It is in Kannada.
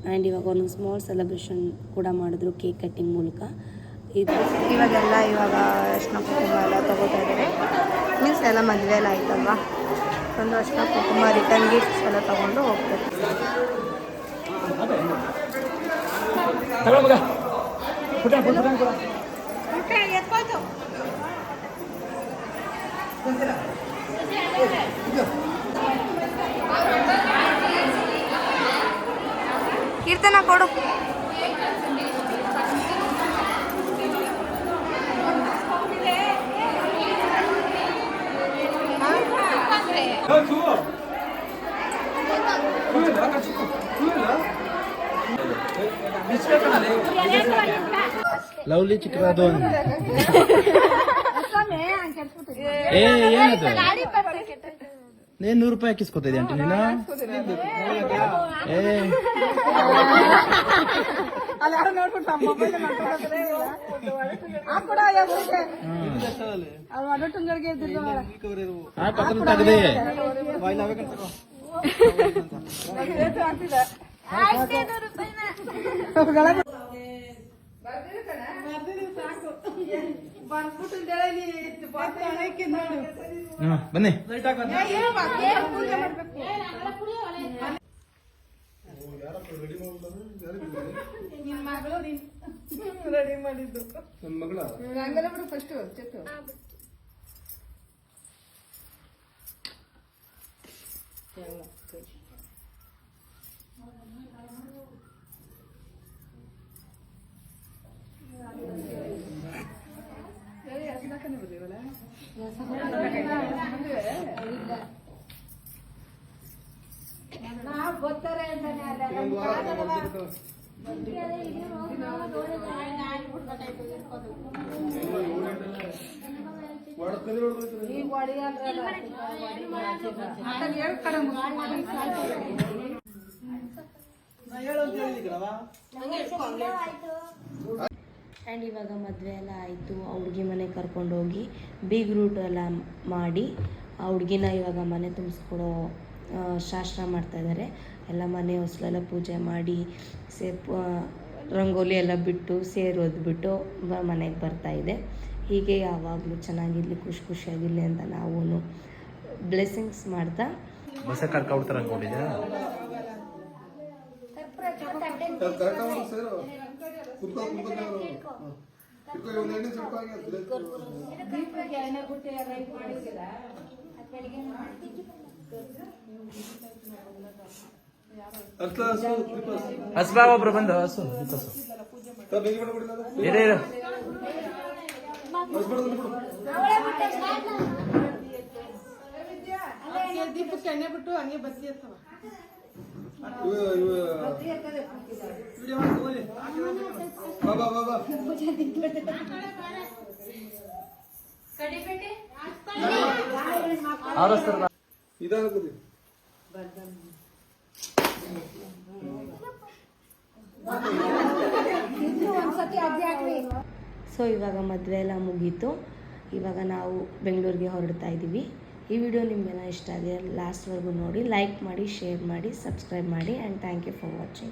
ಆ್ಯಂಡ್ ಇವಾಗ ಒಂದು ಸ್ಮಾಲ್ ಸೆಲೆಬ್ರೇಷನ್ ಕೂಡ ಮಾಡಿದ್ರು ಕೇಕ್ ಕಟ್ಟಿಂಗ್ ಮೂಲಕ. ಇವಾಗ ಅರ್ಶಿನ ಕುಂಕುಮ ಎಲ್ಲ ತೊಗೋತಾ ಇದ್ದಾರೆ. ಮೀನ್ಸ್ ಎಲ್ಲ ಮದುವೆ ಎಲ್ಲ ಆಯ್ತಲ್ವಾ, ಒಂದು ಅರ್ಶಿನ ಕುಂಕುಮ ರಿಟರ್ನ್ ಗಿಫ್ಟ್ಸ್ ಎಲ್ಲ ತೊಗೊಂಡು ಹೋಗ್ತಾರೆ. ಕೀರ್ತನ ಕೊಡು. ಲವ್ಲಿ ಚಿಕ್ಕರಾದೋನ್ ಏನದು ನೀನು 100 ರೂಪಾಯಿ ಹಾಕಿಸ್ಕೊತಿದ್ದೆ ಆಂಟಿ ನೀನು. ತಗದೆ ಬನ್ನಿ. ರೆಡಿ ಮಾಡಿದ್ದು ನನ್ನ ಮಗಳ ರಂಗಲ ಬಿಡು ಫಸ್ಟ್ ಚೆತ್ತು. ಆ್ಯಂಡ್ ಇವಾಗ ಮದುವೆ ಎಲ್ಲ ಆಯಿತು. ಆ ಹುಡುಗಿ ಮನೆ ಕರ್ಕೊಂಡೋಗಿ ಬಿಗ್ ರೂಟ್ ಎಲ್ಲ ಮಾಡಿ ಆ ಹುಡುಗಿನ ಇವಾಗ ಮನೆ ತುಂಬಿಸ್ಕೊಡೋ ಶಾಸ್ತ್ರ ಮಾಡ್ತಾಯಿದ್ದಾರೆ. ಎಲ್ಲ ಮನೆ ಹೊಸಲೆಲ್ಲ ಪೂಜೆ ಮಾಡಿ ರಂಗೋಲಿ ಎಲ್ಲ ಬಿಟ್ಟು ಸೇರೋದ್ಬಿಟ್ಟು ಮನೆಗೆ ಬರ್ತಾಯಿದೆ. ಹೀಗೆ ಯಾವಾಗಲೂ ಚೆನ್ನಾಗಿರಲಿ, ಖುಷಿಯಾಗಿರಲಿ ಅಂತ ನಾವು ಬ್ಲೆಸ್ಸಿಂಗ್ಸ್ ಮಾಡ್ತಾ ಬಸ್ಸ ಕರ್ಕೊಬಿಡ್ತಾರೆ ಅನ್ಕೊಂಡಿದ್ದೆ. ಹಸ್ಬಾ ಒಬ್ರು ಬಂದು ಹಸು ದೀಪಕ್ಕೆ ಎಣ್ಣೆ ಬಿಟ್ಟು ಹಂಗೆ ಬತ್ತಿ ಇರ್ತವ. ಸೊ ಇವಾಗ ಮದುವೆ ಎಲ್ಲ ಮುಗೀತು. ಇವಾಗ ನಾವು ಬೆಂಗಳೂರಿಗೆ ಹೊರಡ್ತಾ ಇದ್ದೀವಿ. ಈ ವಿಡಿಯೋ ನಿಮಗೆಲ್ಲ ಇಷ್ಟ ಆದರೆ ಲಾಸ್ಟ್ವರೆಗೂ ನೋಡಿ, ಲೈಕ್ ಮಾಡಿ, ಶೇರ್ ಮಾಡಿ, ಸಬ್ಸ್ಕ್ರೈಬ್ ಮಾಡಿ and thank you for watching.